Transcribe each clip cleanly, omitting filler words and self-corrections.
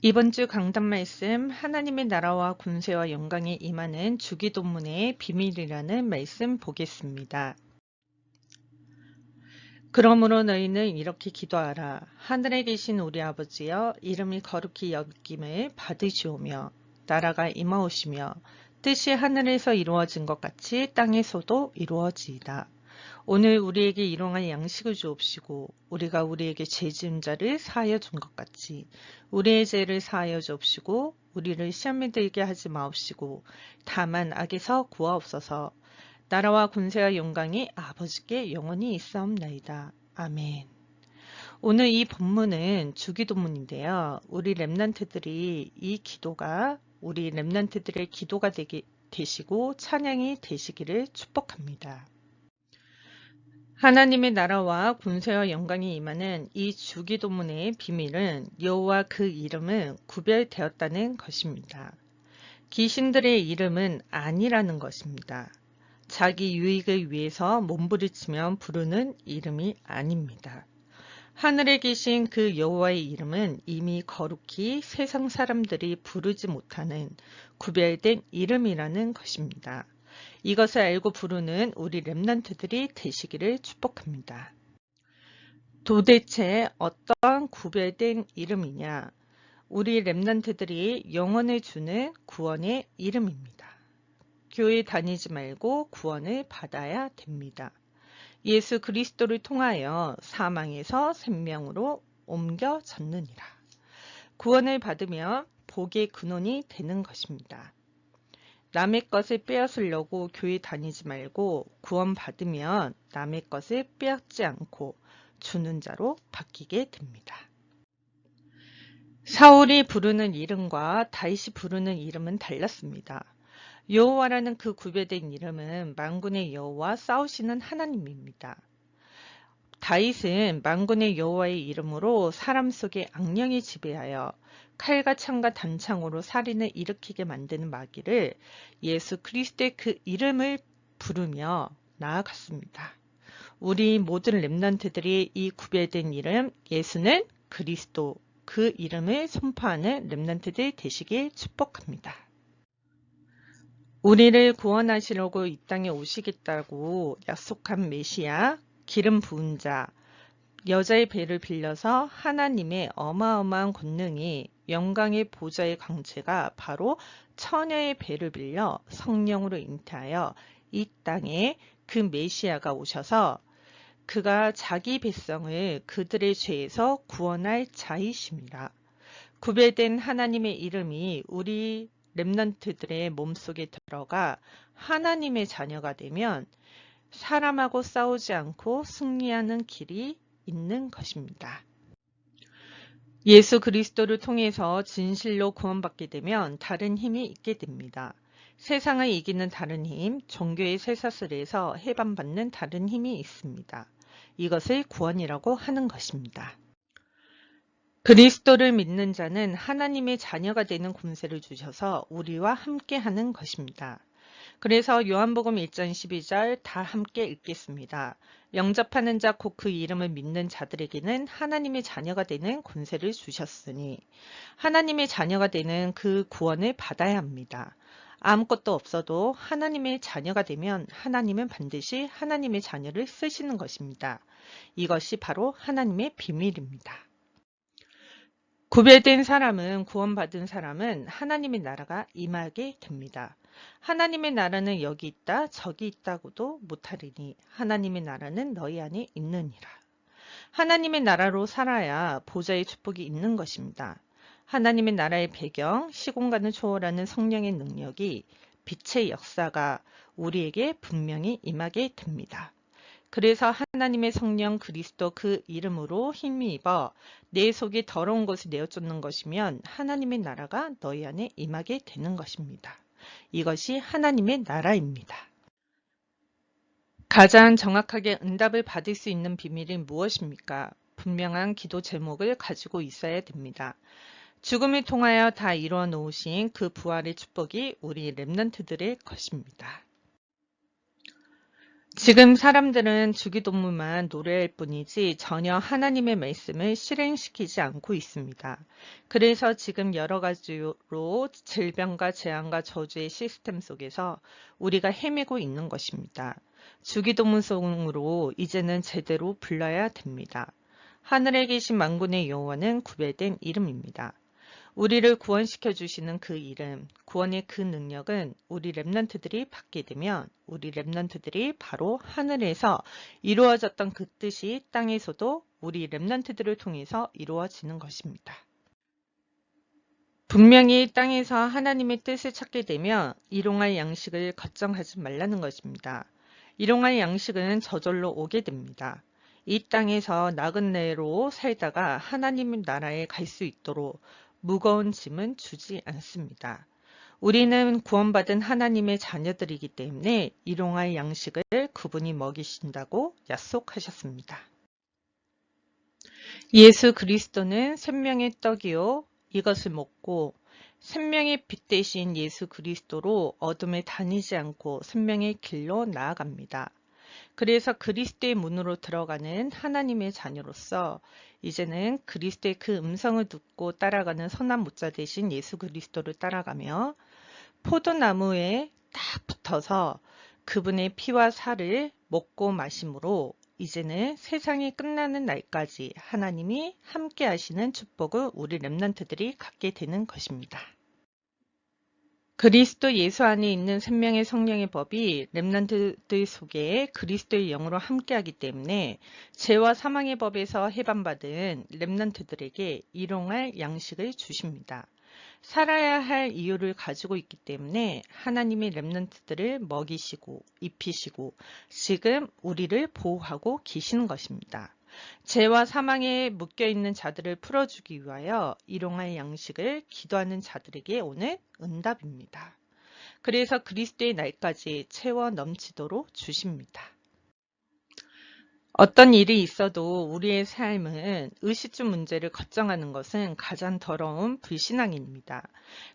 이번 주 강단 말씀 하나님의 나라와 권세와 영광이 임하는 주기도문의 비밀이라는 말씀 보겠습니다. 그러므로 너희는 이렇게 기도하라. 하늘에 계신 우리 아버지여, 이름이 거룩히 여김을 받으시오며 나라가 임하오시며 뜻이 하늘에서 이루어진 것 같이 땅에서도 이루어지이다. 오늘 우리에게 일용할 양식을 주옵시고 우리가 우리에게 죄 지은 자를 사하여 준 것 같이 우리의 죄를 사하여 주옵시고 우리를 시험에 들게 하지 마옵시고 다만 악에서 구하옵소서. 나라와 권세와 영광이 아버지께 영원히 있사옵나이다. 아멘. 오늘 이 본문은 주기도문인데요. 우리 렘넌트들이 이 기도가 우리 렘넌트들의 기도가 되시고 찬양이 되시기를 축복합니다. 하나님의 나라와 권세와 영광이 임하는 이 주기도문의 비밀은 여호와 그 이름은 구별되었다는 것입니다. 귀신들의 이름은 아니라는 것입니다. 자기 유익을 위해서 몸부림치며 부르는 이름이 아닙니다. 하늘에 계신 그 여호와의 이름은 이미 거룩히 세상 사람들이 부르지 못하는 구별된 이름이라는 것입니다. 이것을 알고 부르는 우리 렘넌트들이 되시기를 축복합니다. 도대체 어떤 구별된 이름이냐? 우리 렘넌트들이 영원을 주는 구원의 이름입니다. 교회 다니지 말고 구원을 받아야 됩니다. 예수 그리스도를 통하여 사망에서 생명으로 옮겨졌느니라. 구원을 받으면 복의 근원이 되는 것입니다. 남의 것을 빼앗으려고 교회 다니지 말고 구원 받으면 남의 것을 빼앗지 않고 주는 자로 바뀌게 됩니다. 사울이 부르는 이름과 다윗이 부르는 이름은 달랐습니다. 여호와라는 그 구별된 이름은 만군의 여호와 싸우시는 하나님입니다. 다윗은 만군의 여호와의 이름으로 사람 속에 악령이 지배하여 칼과 창과 단창으로 살인을 일으키게 만드는 마귀를 예수 그리스도의 그 이름을 부르며 나아갔습니다. 우리 모든 렘넌트들이 이 구별된 이름 예수는 그리스도 그 이름을 선포하는 렘넌트들 되시길 축복합니다. 우리를 구원하시려고 이 땅에 오시겠다고 약속한 메시아, 기름 부은 자, 여자의 배를 빌려서 하나님의 어마어마한 권능이 영광의 보좌의 강체가 바로 처녀의 배를 빌려 성령으로 잉태하여 이 땅에 그 메시아가 오셔서 그가 자기 백성을 그들의 죄에서 구원할 자이십니다. 구별된 하나님의 이름이 우리 렘넌트들의 몸속에 들어가 하나님의 자녀가 되면 사람하고 싸우지 않고 승리하는 길이 있는 것입니다. 예수 그리스도를 통해서 진실로 구원받게 되면 다른 힘이 있게 됩니다. 세상을 이기는 다른 힘, 종교의 쇠사슬에서 해방받는 다른 힘이 있습니다. 이것을 구원이라고 하는 것입니다. 그리스도를 믿는 자는 하나님의 자녀가 되는 권세를 주셔서 우리와 함께하는 것입니다. 그래서 요한복음 1장 12절 다 함께 읽겠습니다. 영접하는 자 곧 그 이름을 믿는 자들에게는 하나님의 자녀가 되는 권세를 주셨으니 하나님의 자녀가 되는 그 구원을 받아야 합니다. 아무것도 없어도 하나님의 자녀가 되면 하나님은 반드시 하나님의 자녀를 쓰시는 것입니다. 이것이 바로 하나님의 비밀입니다. 구별된 사람은 구원받은 사람은 하나님의 나라가 임하게 됩니다. 하나님의 나라는 여기 있다 저기 있다고도 못하리니 하나님의 나라는 너희 안에 있느니라. 하나님의 나라로 살아야 보좌의 축복이 있는 것입니다. 하나님의 나라의 배경, 시공간을 초월하는 성령의 능력이 빛의 역사가 우리에게 분명히 임하게 됩니다. 그래서 하나님의 성령 그리스도 그 이름으로 힘입어 내 속에 더러운 것을 내어쫓는 것이면 하나님의 나라가 너희 안에 임하게 되는 것입니다. 이것이 하나님의 나라입니다. 가장 정확하게 응답을 받을 수 있는 비밀이 무엇입니까? 분명한 기도 제목을 가지고 있어야 됩니다. 죽음을 통하여 다 이루어 놓으신 그 부활의 축복이 우리 렘넌트들의 것입니다. 지금 사람들은 주기도문만 노래할 뿐이지 전혀 하나님의 말씀을 실행시키지 않고 있습니다. 그래서 지금 여러 가지로 질병과 재앙과 저주의 시스템 속에서 우리가 헤매고 있는 것입니다. 주기도문송으로 이제는 제대로 불러야 됩니다. 하늘에 계신 만군의 여호와는 구별된 이름입니다. 우리를 구원시켜 주시는 그 이름, 구원의 그 능력은 우리 렘넌트들이 받게 되면 우리 렘넌트들이 바로 하늘에서 이루어졌던 그 뜻이 땅에서도 우리 렘넌트들을 통해서 이루어지는 것입니다. 분명히 땅에서 하나님의 뜻을 찾게 되면 일용할 양식을 걱정하지 말라는 것입니다. 일용할 양식은 저절로 오게 됩니다. 이 땅에서 나그네로 살다가 하나님의 나라에 갈 수 있도록 무거운 짐은 주지 않습니다. 우리는 구원받은 하나님의 자녀들이기 때문에 일용할 양식을 그분이 먹이신다고 약속하셨습니다. 예수 그리스도는 생명의 떡이요 이것을 먹고 생명의 빛 대신 예수 그리스도로 어둠에 다니지 않고 생명의 길로 나아갑니다. 그래서 그리스도의 문으로 들어가는 하나님의 자녀로서 이제는 그리스도의 그 음성을 듣고 따라가는 선한 목자 대신 예수 그리스도를 따라가며 포도나무에 딱 붙어서 그분의 피와 살을 먹고 마심으로 이제는 세상이 끝나는 날까지 하나님이 함께 하시는 축복을 우리 렘넌트들이 갖게 되는 것입니다. 그리스도 예수 안에 있는 생명의 성령의 법이 렘넌트들 속에 그리스도의 영으로 함께하기 때문에 죄와 사망의 법에서 해방받은 렘넌트들에게 일용할 양식을 주십니다. 살아야 할 이유를 가지고 있기 때문에 하나님의 렘넌트들을 먹이시고 입히시고 지금 우리를 보호하고 계시는 것입니다. 죄와 사망에 묶여있는 자들을 풀어주기 위하여 일용할 양식을 기도하는 자들에게 오는 응답입니다. 그래서 그리스도의 날까지 채워 넘치도록 주십니다. 어떤 일이 있어도 우리의 삶은 의식주 문제를 걱정하는 것은 가장 더러운 불신앙입니다.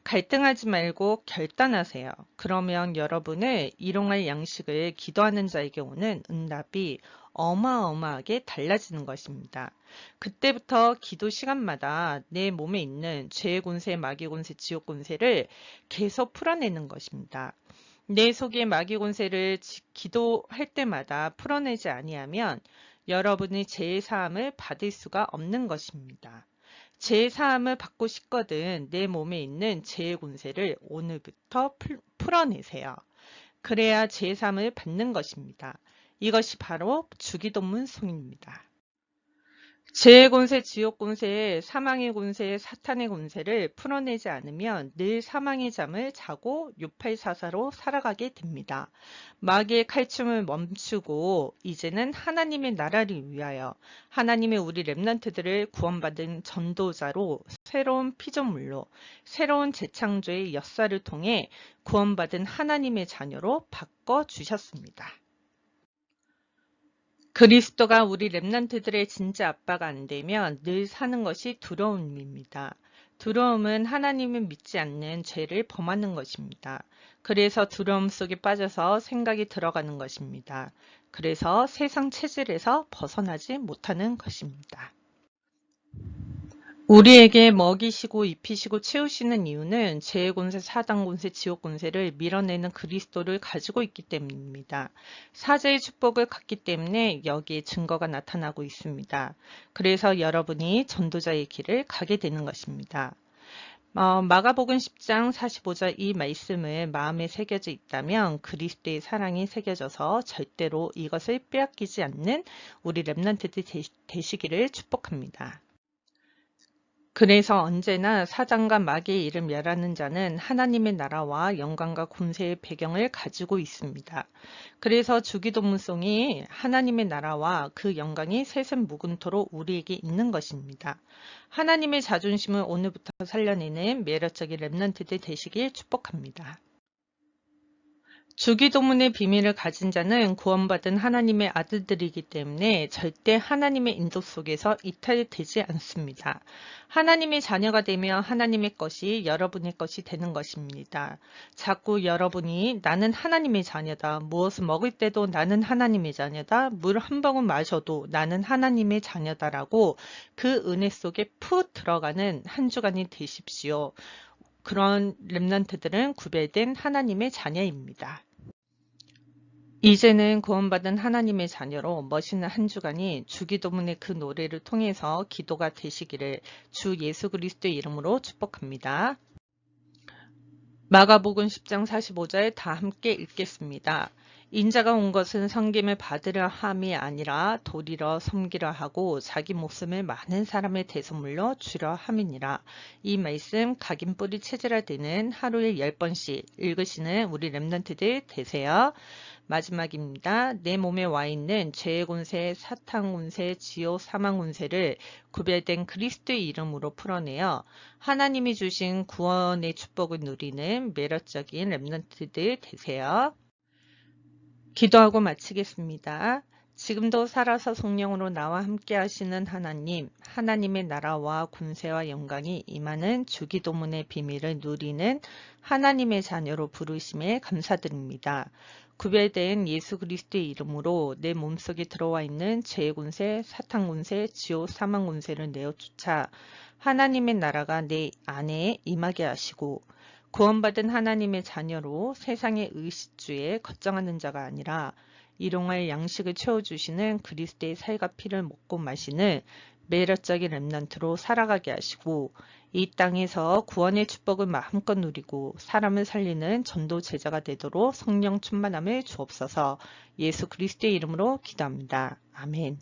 갈등하지 말고 결단하세요. 그러면 여러분의 일용할 양식을 기도하는 자에게 오는 응답이 어마어마하게 달라지는 것입니다. 그때부터 기도 시간마다 내 몸에 있는 죄의 권세, 마귀 권세, 지옥 권세를 계속 풀어내는 것입니다. 내 속의 마귀 권세를 기도할 때마다 풀어내지 아니하면 여러분이 죄의 사함을 받을 수가 없는 것입니다. 죄의 사함을 받고 싶거든 내 몸에 있는 죄의 권세를 오늘부터 풀어내세요. 그래야 죄의 사함을 받는 것입니다. 이것이 바로 주기도문송입니다. 죄의 권세, 지옥 권세, 사망의 권세, 사탄의 권세를 풀어내지 않으면 늘 사망의 잠을 자고 요팔사사로 살아가게 됩니다. 마귀의 칼춤을 멈추고 이제는 하나님의 나라를 위하여 하나님의 우리 렘넌트들을 구원받은 전도자로 새로운 피조물로 새로운 재창조의 역사를 통해 구원받은 하나님의 자녀로 바꿔주셨습니다. 그리스도가 우리 렘넌트들의 진짜 아빠가 안 되면 늘 사는 것이 두려움입니다. 두려움은 하나님을 믿지 않는 죄를 범하는 것입니다. 그래서 두려움 속에 빠져서 생각이 들어가는 것입니다. 그래서 세상 체질에서 벗어나지 못하는 것입니다. 우리에게 먹이시고 입히시고 채우시는 이유는 죄의 권세, 사단 권세, 지옥 권세를 밀어내는 그리스도를 가지고 있기 때문입니다. 사제의 축복을 갖기 때문에 여기에 증거가 나타나고 있습니다. 그래서 여러분이 전도자의 길을 가게 되는 것입니다. 마가복음 10장 45절 이 말씀을 마음에 새겨져 있다면 그리스도의 사랑이 새겨져서 절대로 이것을 빼앗기지 않는 우리 렘넌트들 되시기를 축복합니다. 그래서 언제나 사단과 마귀의 일을 멸하는 자는 하나님의 나라와 영광과 권세의 배경을 가지고 있습니다. 그래서 주기도문송이 하나님의 나라와 그 영광이 세상 무근토로 우리에게 있는 것입니다. 하나님의 자존심을 오늘부터 살려내는 매력적인 렘넌트들 되시길 축복합니다. 주기도문의 비밀을 가진 자는 구원받은 하나님의 아들들이기 때문에 절대 하나님의 인도 속에서 이탈되지 않습니다. 하나님의 자녀가 되면 하나님의 것이 여러분의 것이 되는 것입니다. 자꾸 여러분이 나는 하나님의 자녀다, 무엇을 먹을 때도 나는 하나님의 자녀다, 물 한 방울 마셔도 나는 하나님의 자녀다라고 그 은혜 속에 푹 들어가는 한 주간이 되십시오. 그런 렘넌트들은 구별된 하나님의 자녀입니다. 이제는 구원받은 하나님의 자녀로 멋있는 한 주간이 주기도문의 그 노래를 통해서 기도가 되시기를 주 예수 그리스도의 이름으로 축복합니다. 마가복음 10장 45절 다 함께 읽겠습니다. 인자가 온 것은 섬김을 받으려 함이 아니라 도리러 섬기려 하고 자기 목숨을 많은 사람의 대속물로 주려 함이니라. 이 말씀 각인 뿌리 체질화되는 하루에 10번씩 읽으시는 우리 렘넌트들 되세요. 마지막입니다. 내 몸에 와 있는 죄의 권세, 사탄 권세, 지옥, 사망 권세를 구별된 그리스도의 이름으로 풀어내어 하나님이 주신 구원의 축복을 누리는 매력적인 렘넌트들 되세요. 기도하고 마치겠습니다. 지금도 살아서 성령으로 나와 함께 하시는 하나님, 하나님의 나라와 군세와 영광이 임하는 주기도문의 비밀을 누리는 하나님의 자녀로 부르심에 감사드립니다. 구별된 예수 그리스도의 이름으로 내 몸속에 들어와 있는 죄의 군세, 사탄 군세, 지옥, 사망 군세를 내어쫓아 하나님의 나라가 내 안에 임하게 하시고 구원받은 하나님의 자녀로 세상의 의식주에 걱정하는 자가 아니라 일용할 양식을 채워주시는 그리스도의 살과 피를 먹고 마시는 매력적인 렘넌트로 살아가게 하시고 이 땅에서 구원의 축복을 마음껏 누리고 사람을 살리는 전도 제자가 되도록 성령 충만함을 주옵소서. 예수 그리스도의 이름으로 기도합니다. 아멘.